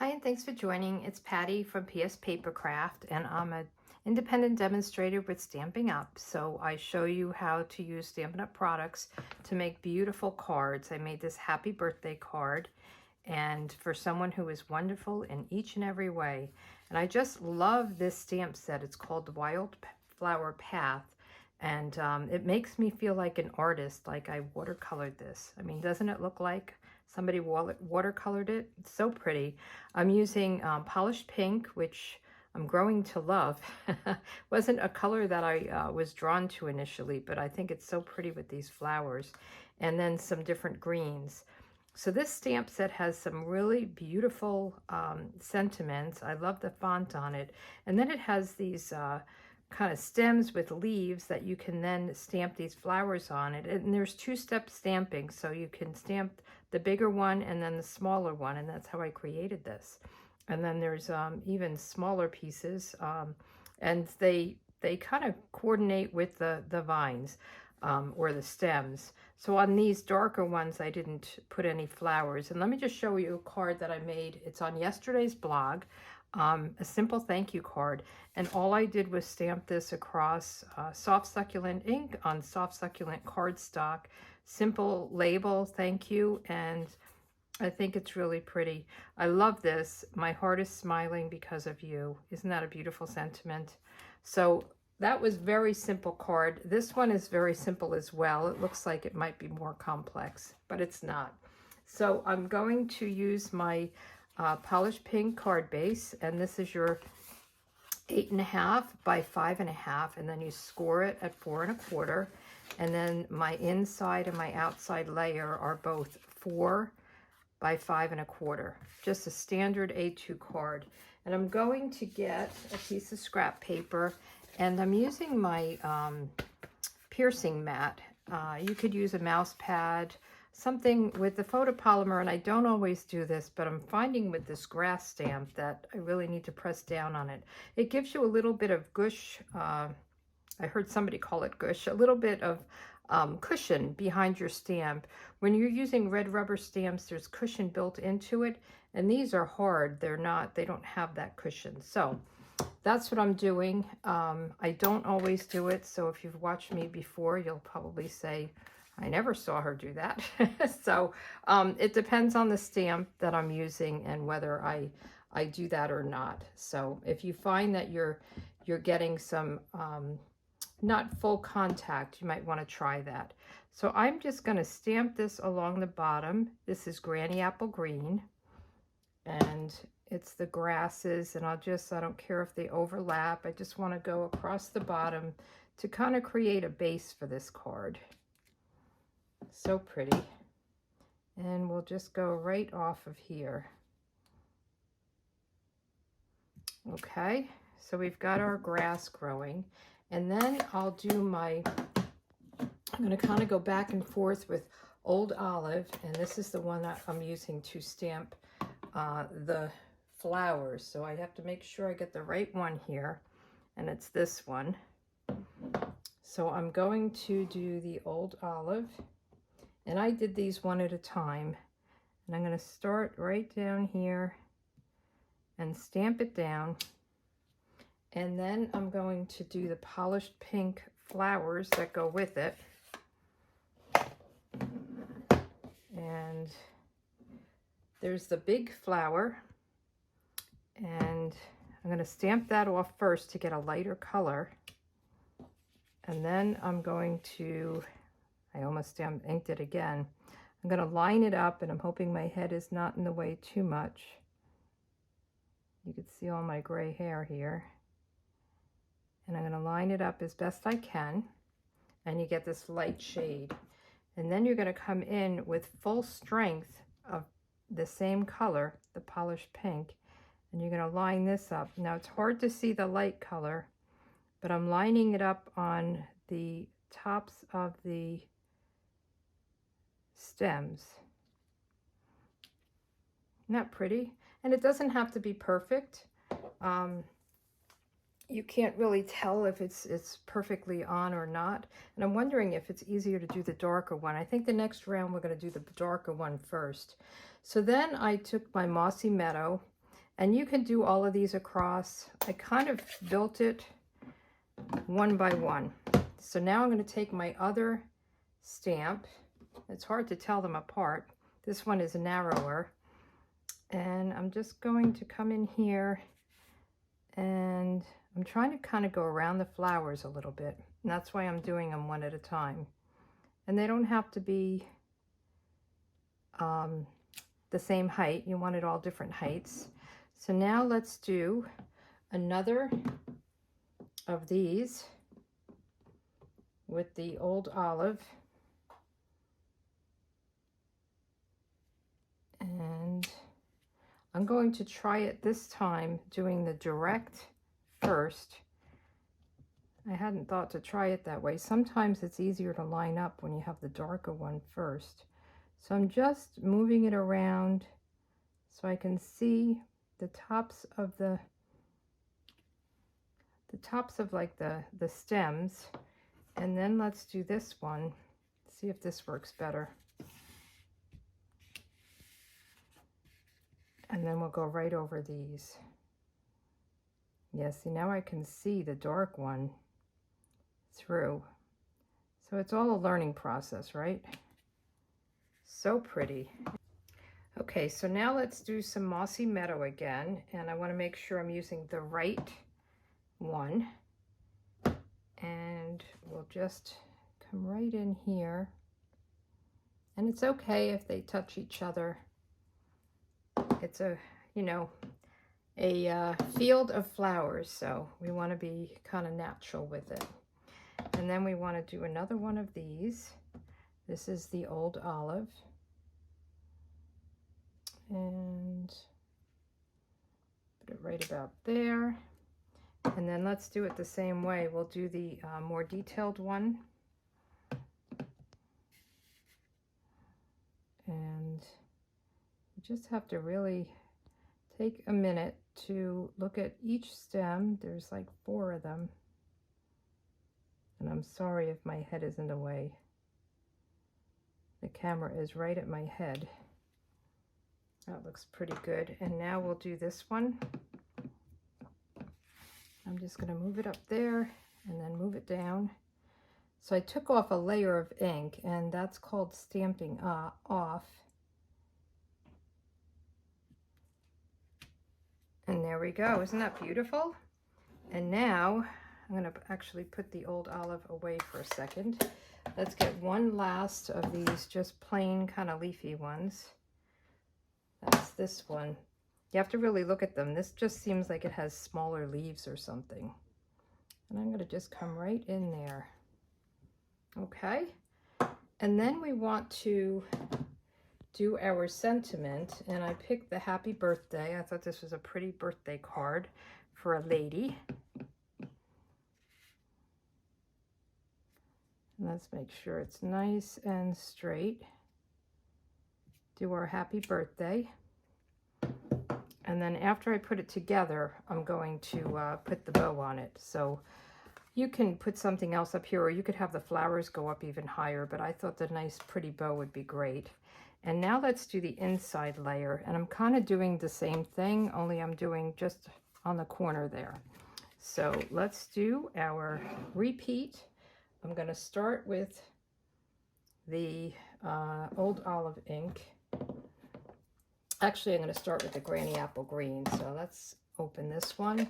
Hi, and thanks for joining. It's Patty from pspapercrafts, and I'm an independent demonstrator with Stampin' Up. So I show you how to use Stampin' Up products to make beautiful cards. I made this happy birthday card, and for someone who is wonderful in each and every way. And I just love this stamp set. It's called the Wildflower Path, and it makes me feel like an artist, like I watercolored this. I mean, doesn't it look like somebody watercolored it? It's so pretty. I'm using polished pink, which I'm growing to love. Wasn't a color that I was drawn to initially, but I think it's so pretty with these flowers. And then some different greens. So this stamp set has some really beautiful sentiments. I love the font on it. And then it has these kind of stems with leaves that you can then stamp these flowers on it. And there's two-step stamping, so you can stamp the bigger one and then the smaller one, and that's how I created this. And then there's even smaller pieces, and they kind of coordinate with the vines or the stems. So on these darker ones, I didn't put any flowers. And let me just show you a card that I made. It's on yesterday's blog. A simple thank you card, and all I did was stamp this across soft succulent ink on soft succulent cardstock. Simple label, thank you, and I think it's really pretty. I love this. My heart is smiling because of you. Isn't that a beautiful sentiment? So that was very simple card. This one is very simple as well. It looks like it might be more complex, but it's not. So I'm going to use my polished pink card base, and this is your 8.5 by 5.5, and then you score it at 4 1/4, and then my inside and my outside layer are both 4 by 5 1/4, just a standard A2 card. And I'm going to get a piece of scrap paper, and I'm using my piercing mat. You could use a mouse pad, something with the photopolymer, and I don't always do this, but I'm finding with this grass stamp that I really need to press down on it. It gives you a little bit of gush, I heard somebody call it gush, a little bit of cushion behind your stamp. When you're using red rubber stamps, there's cushion built into it, and these are hard. They don't have that cushion. So that's what I'm doing. I don't always do it, so if you've watched me before, you'll probably say, I never saw her do that. So it depends on the stamp that I'm using and whether I do that or not. So if you find that you're getting some not full contact, you might want to try that. So I'm just going to stamp this along the bottom. This is Granny Apple Green, and it's the grasses, and I don't care if they overlap. I just want to go across the bottom to kind of create a base for this card. So pretty. And we'll just go right off of here. Okay, so we've got our grass growing, and then I'll do I'm going to kind of go back and forth with Old Olive, and this is the one that I'm using to stamp the flowers. So I have to make sure I get the right one here, and it's this one. So I'm going to do the Old Olive, and I did these one at a time, and I'm going to start right down here and stamp it down, and then I'm going to do the polished pink flowers that go with it. And there's the big flower, and I'm going to stamp that off first to get a lighter color, and then I'm going to, I almost inked it again. I'm going to line it up, and I'm hoping my head is not in the way too much. You can see all my gray hair here. And I'm going to line it up as best I can, and you get this light shade. And then you're going to come in with full strength of the same color, the polished pink, and you're going to line this up. Now it's hard to see the light color, but I'm lining it up on the tops of the stems. Isn't that pretty? And it doesn't have to be perfect. You can't really tell if it's perfectly on or not. And I'm wondering if it's easier to do the darker one. I think the next round we're going to do the darker one first. So then I took my Mossy Meadow, And you can do all of these across. I kind of built it one by one. So now I'm going to take my other stamp. It's hard to tell them apart. This one is narrower. And I'm just going to come in here, and I'm trying to kind of go around the flowers a little bit. And that's why I'm doing them one at a time. And they don't have to be the same height. You want it all different heights. So now let's do another of these with the old olive. And I'm going to try it this time doing the direct first. I hadn't thought to try it that way. Sometimes it's easier to line up when you have the darker one first. So I'm just moving it around so I can see the tops of like the stems. And then let's do this one. See if this works better. And then we'll go right over these. Yeah, see, now I can see the dark one through. So it's all a learning process, right? So pretty. Okay, so now let's do some Mossy Meadow again. And I want to make sure I'm using the right one. And we'll just come right in here. And it's okay if they touch each other. It's a, you know, a field of flowers, so we want to be kind of natural with it. And then we want to do another one of these. This is the old olive. And put it right about there. And then let's do it the same way. We'll do the more detailed one. And you just have to really take a minute to look at each stem. There's like 4 of them. And I'm sorry if my head is in the way. The camera is right at my head. That looks pretty good. And now we'll do this one. I'm just going to move it up there and then move it down. So I took off a layer of ink, and that's called stamping off. And there we go. Isn't that beautiful? And now I'm going to actually put the old olive away for a second. Let's get one last of these just plain kind of leafy ones. That's this one. You have to really look at them. This just seems like it has smaller leaves or something. And I'm going to just come right in there. Okay. And then we want to do our sentiment. And I picked the happy birthday. I thought this was a pretty birthday card for a lady. Let's make sure it's nice and straight. Do our happy birthday. And then after I put it together, I'm going to put the bow on it. So you can put something else up here, or you could have the flowers go up even higher, but I thought the nice pretty bow would be great. And now let's do the inside layer. And I'm kind of doing the same thing, only I'm doing just on the corner there. So let's do our repeat. I'm going to start with the old olive ink. Actually, I'm going to start with the Granny Apple Green. So let's open this one.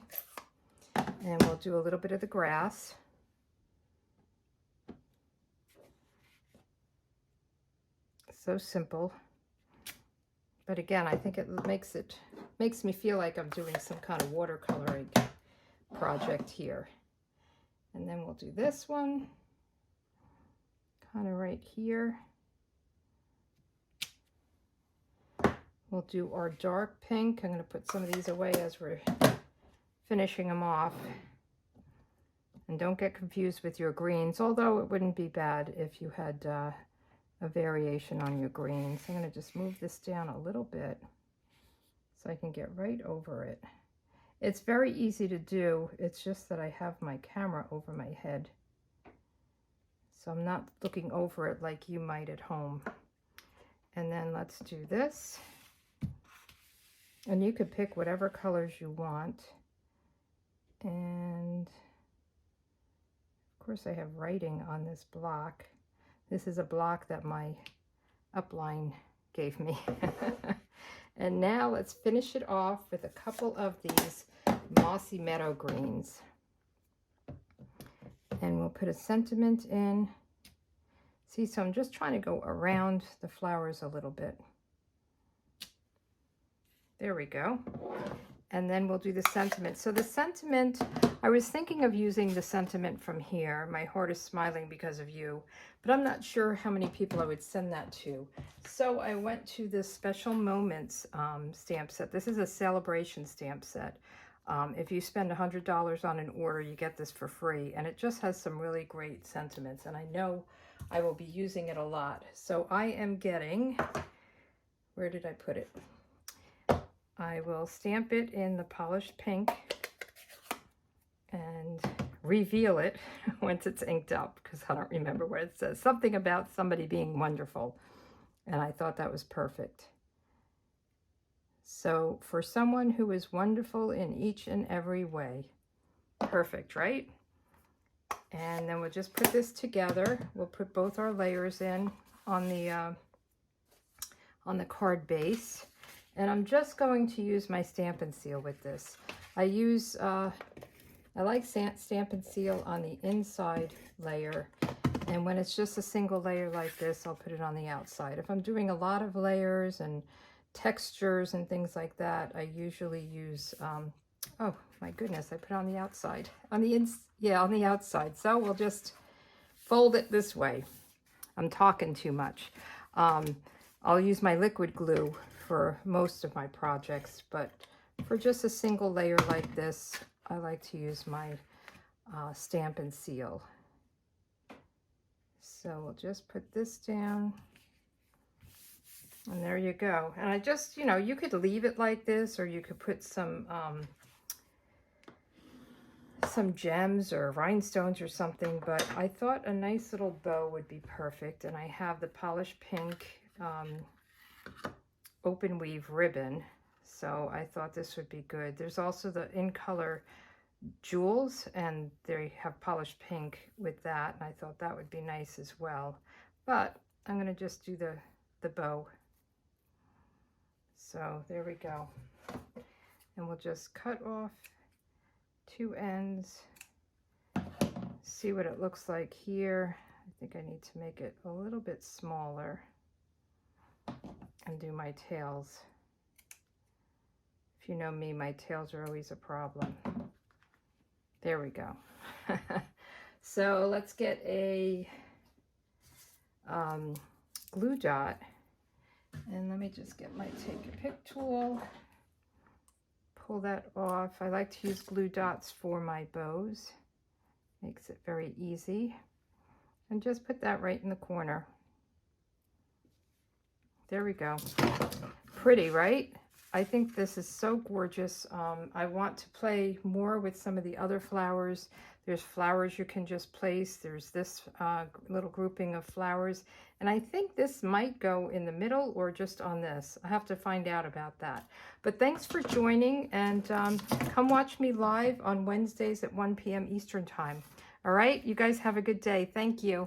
And we'll do a little bit of the grass. So simple. But again, I think it makes me feel like I'm doing some kind of watercoloring project here. And then we'll do this one. Kind of right here. We'll do our dark pink. I'm going to put some of these away as we're finishing them off. And don't get confused with your greens, although it wouldn't be bad if you had a variation on your greens. I'm going to just move this down a little bit so I can get right over it. It's very easy to do. It's just that I have my camera over my head. So I'm not looking over it like you might at home. And then let's do this. And you could pick whatever colors you want. And of course I have writing on this block. This is a block that my upline gave me. And now let's finish it off with a couple of these Mossy Meadow greens. And we'll put a sentiment in. See, so I'm just trying to go around the flowers a little bit. There we go. And then we'll do the sentiment. So the sentiment, I was thinking of using the sentiment from here. My heart is smiling because of you. But I'm not sure how many people I would send that to. So I went to this Special Moments stamp set. This is a celebration stamp set. If you spend $100 on an order, you get this for free. And it just has some really great sentiments. And I know I will be using it a lot. So I am getting, where did I put it? I will stamp it in the polished pink and reveal it once it's inked up, because I don't remember what it says. Something about somebody being wonderful. And I thought that was perfect. So for someone who is wonderful in each and every way. Perfect, right? And then we'll just put this together. We'll put both our layers in on the card base. And I'm just going to use my Stamp and Seal with this. I use, I like Stamp and Seal on the inside layer. And when it's just a single layer like this, I'll put it on the outside. If I'm doing a lot of layers and textures and things like that, I usually use, oh my goodness, I put it on the outside. On the outside. So we'll just fold it this way. I'm talking too much. I'll use my liquid glue for most of my projects, but for just a single layer like this, I like to use my Stamp and Seal. So we'll just put this down, and there you go. And I just, you know, you could leave it like this, or you could put some gems or rhinestones or something, but I thought a nice little bow would be perfect. And I have the polished pink open weave ribbon, so I thought this would be good. There's also the in color jewels, and they have polished pink with that, and I thought that would be nice as well. But I'm going to just do the bow. So there we go. And we'll just cut off two ends. See what it looks like here. I think I need to make it a little bit smaller and do my tails. If you know me, my tails are always a problem. There we go. So let's get a glue dot, and let me just get my take a pick tool, pull that off. I like to use glue dots for my bows. Makes it very easy. And just put that right in the corner. There we go. Pretty, right? I think this is so gorgeous. I want to play more with some of the other flowers. There's flowers you can just place. There's this little grouping of flowers. And I think this might go in the middle or just on this. I have to find out about that. But thanks for joining, and come watch me live on Wednesdays at 1 p.m. Eastern Time. All right, you guys have a good day. Thank you.